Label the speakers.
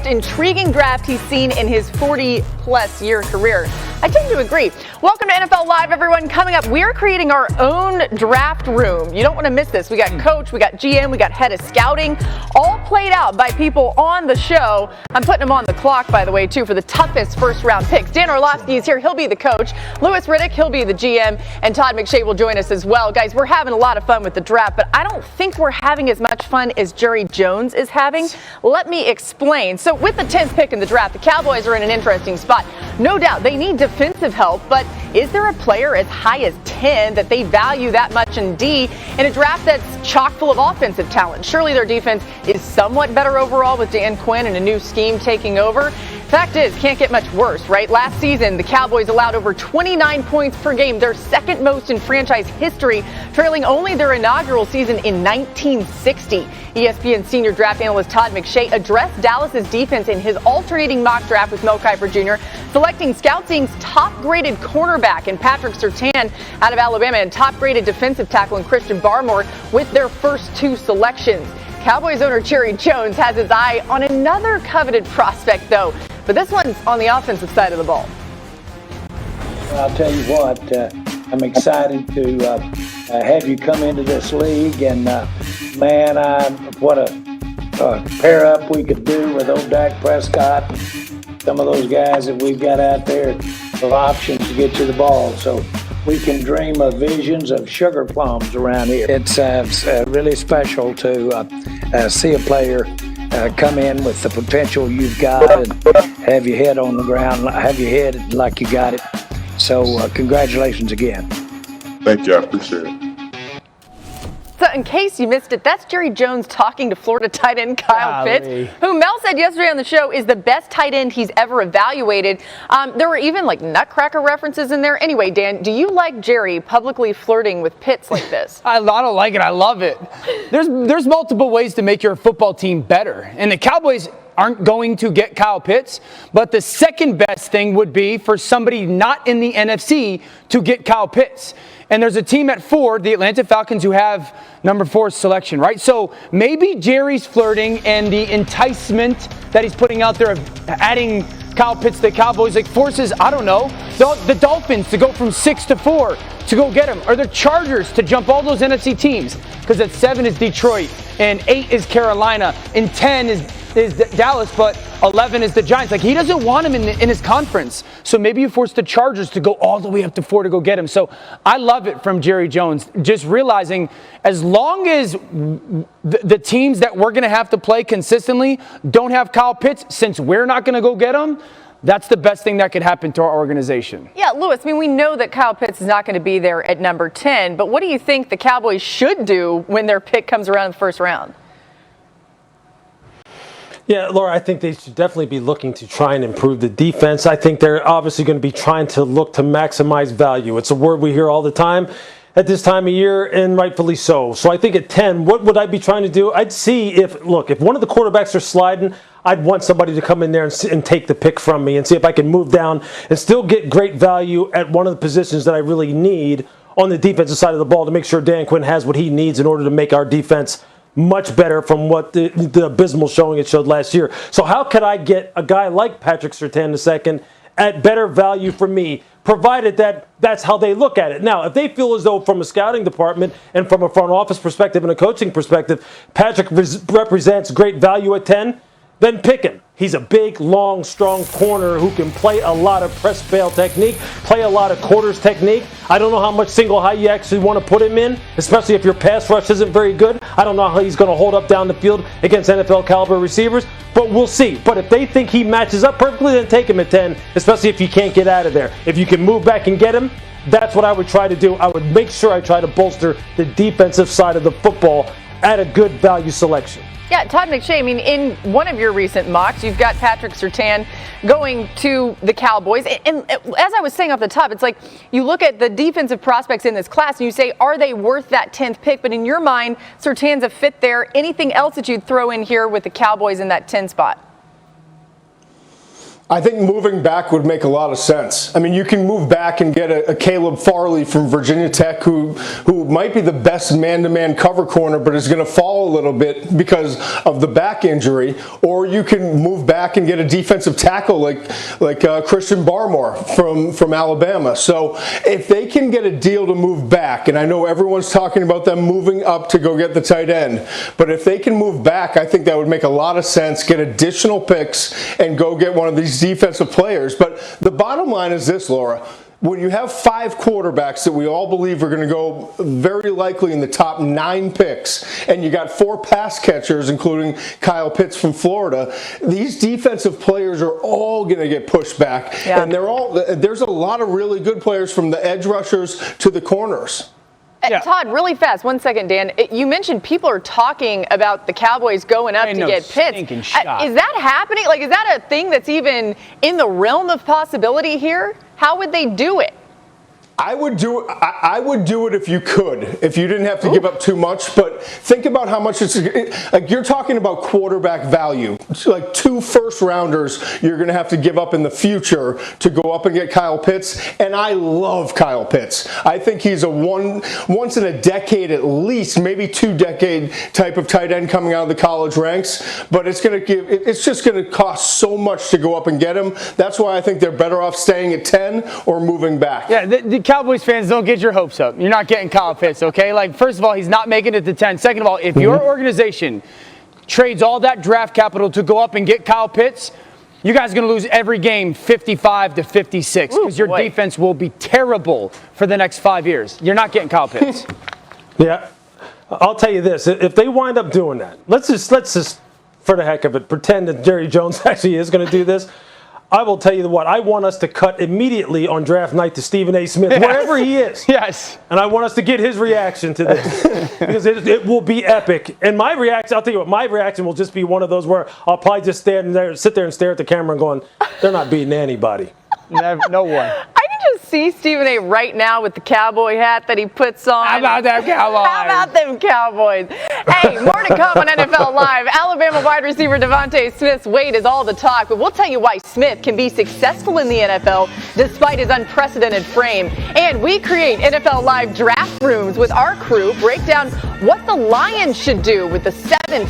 Speaker 1: intriguing draft he's seen in his 40-plus year career. I tend to agree. Welcome to NFL Live, everyone. Coming up, we're creating our own draft room. You don't want to miss this. We got coach, we got GM, we got head of scouting, all played out by people on the show. I'm putting them on the clock, by the way, too, for the toughest first-round picks. Dan Orlovsky is here. He'll be the coach. Louis Riddick, he'll be the GM, and Todd McShay will join us as well. Guys, we're having a lot of fun with the draft, but I don't think we're having as much fun as Jerry Jones is having. Let me explain. So with the 10th pick in the draft, the Cowboys are in an interesting spot. No doubt they need defensive help, but is there a player as high as 10 that they value that much in D in a draft that's chock full of offensive talent? Surely their defense is somewhat better overall with Dan Quinn and a new scheme taking over. Fact is, can't get much worse, right? Last season, the Cowboys allowed over 29 points per game, their second most in franchise history, trailing only their inaugural season in 1960. ESPN senior draft analyst Todd McShay addressed Dallas's defense in his alternating mock draft with Mel Kiper Jr., selecting Scout Team's top-graded cornerback in Patrick Surtain out of Alabama and top-graded defensive tackle in Christian Barmore with their first two selections. Cowboys owner Jerry Jones has his eye on another coveted prospect, though, but this one's on the offensive side of the ball.
Speaker 2: I'll tell you what, I'm excited to have you come into this league, and man, what a pair up we could do with old Dak Prescott, some of those guys that we've got out there of options to get you the ball. So we can dream of visions of sugar plums around here. It's really special to see a player come in with the potential you've got and have your head on the ground, have your head like you got it. So congratulations again.
Speaker 3: Thank you. I appreciate it.
Speaker 1: So in case you missed it, that's Jerry Jones talking to Florida tight end Kyle Pitts, who Mel said yesterday on the show is the best tight end he's ever evaluated. There were even like nutcracker references in there. Anyway, Dan, do you like Jerry publicly flirting with Pitts like this?
Speaker 4: I don't like it. I love it. There's multiple ways to make your football team better. And the Cowboys aren't going to get Kyle Pitts, but the second best thing would be for somebody not in the NFC to get Kyle Pitts. And there's a team at 4, the Atlanta Falcons, who have number 4 selection, right? So maybe Jerry's flirting and the enticement that he's putting out there of adding Kyle Pitts to the Cowboys, like forces, I don't know, the Dolphins to go from 6 to 4 to go get him, or the Chargers to jump all those NFC teams, because at 7 is Detroit, and 8 is Carolina, and 10 is Dallas, but 11 is the Giants. Like, he doesn't want him in his conference. So maybe you force the Chargers to go all the way up to 4 to go get him. So I love it from Jerry Jones, just realizing as long as the teams that we're going to have to play consistently don't have Kyle Pitts, since we're not going to go get him, that's the best thing that could happen to our organization.
Speaker 1: Yeah, Louis, I mean, we know that Kyle Pitts is not going to be there at number 10, but what do you think the Cowboys should do when their pick comes around in the first round?
Speaker 5: Yeah, Laura, I think they should definitely be looking to try and improve the defense. I think they're obviously going to be trying to look to maximize value. It's a word we hear all the time at this time of year, and rightfully so. So I think at 10, what would I be trying to do? I'd see if one of the quarterbacks are sliding, I'd want somebody to come in there and take the pick from me and see if I can move down and still get great value at one of the positions that I really need on the defensive side of the ball to make sure Dan Quinn has what he needs in order to make our defense much better from what the abysmal showing it showed last year. So how could I get a guy like Patrick Surtain II at better value for me, provided that that's how they look at it? Now, if they feel as though from a scouting department and from a front office perspective and a coaching perspective, Patrick represents great value at 10, then pick him. He's a big, long, strong corner who can play a lot of press bail technique, play a lot of quarters technique. I don't know how much single high you actually want to put him in, especially if your pass rush isn't very good. I don't know how he's going to hold up down the field against NFL caliber receivers, but we'll see. But if they think he matches up perfectly, then take him at 10, especially if you can't get out of there. If you can move back and get him, that's what I would try to do. I would make sure I try to bolster the defensive side of the football at a good value selection.
Speaker 1: Yeah, Todd McShay, I mean, in one of your recent mocks, you've got Patrick Surtain going to the Cowboys. And as I was saying off the top, it's like you look at the defensive prospects in this class and you say, are they worth that 10th pick? But in your mind, Surtain's a fit there. Anything else that you'd throw in here with the Cowboys in that 10 spot?
Speaker 6: I think moving back would make a lot of sense. I mean, you can move back and get a Caleb Farley from Virginia Tech who might be the best man-to-man cover corner, but is going to fall a little bit because of the back injury. Or you can move back and get a defensive tackle like Christian Barmore from Alabama. So if they can get a deal to move back, and I know everyone's talking about them moving up to go get the tight end, but if they can move back, I think that would make a lot of sense, get additional picks, and go get one of these defensive players. But the bottom line is this, Laura. When you have 5 quarterbacks that we all believe are going to go very likely in the top 9 picks, and you got 4 pass catchers, including Kyle Pitts from Florida, these defensive players are all going to get pushed back. Yeah. And there's a lot of really good players from the edge rushers to the corners.
Speaker 1: Yeah. Todd, really fast, 1 second, Dan. You mentioned people are talking about the Cowboys going up to get Pitts. Is that happening? Like, is that a thing that's even in the realm of possibility here? How would they do it?
Speaker 6: I would do it if you could, if you didn't have to give up too much. But think about how much like you're talking about quarterback value. It's like 2 first-rounders you're going to have to give up in the future to go up and get Kyle Pitts. And I love Kyle Pitts. I think he's a once in a decade at least, maybe 2-decade type of tight end coming out of the college ranks. But it's just going to cost so much to go up and get him. That's why I think they're better off staying at 10 or moving back.
Speaker 4: Yeah. The Cowboys fans, don't get your hopes up. You're not getting Kyle Pitts, okay? Like, first of all, he's not making it to 10. Second of all, if your organization trades all that draft capital to go up and get Kyle Pitts, you guys are going to lose every game 55-56 because your defense will be terrible for the next 5 years. You're not getting Kyle Pitts.
Speaker 5: Yeah. I'll tell you this. If they wind up doing that, let's just for the heck of it, pretend that Jerry Jones actually is going to do this. I will tell you what, I want us to cut immediately on draft night to Stephen A. Smith, wherever he is.
Speaker 4: Yes.
Speaker 5: And I want us to get his reaction to this because it will be epic. And my reaction, I'll tell you what, my reaction will just be one of those where I'll probably just sit there and stare at the camera and going, they're not beating anybody.
Speaker 4: No one.
Speaker 1: I can just see Stephen A. right now with the cowboy hat that he puts on.
Speaker 4: How about them Cowboys?
Speaker 1: How about them Cowboys? Hey, more to come on NFL Live. Alabama wide receiver Devontae Smith's weight is all the talk, but we'll tell you why Smith can be successful in the NFL despite his unprecedented frame. And we create NFL Live draft rooms with our crew, break down what the Lions should do with the 7th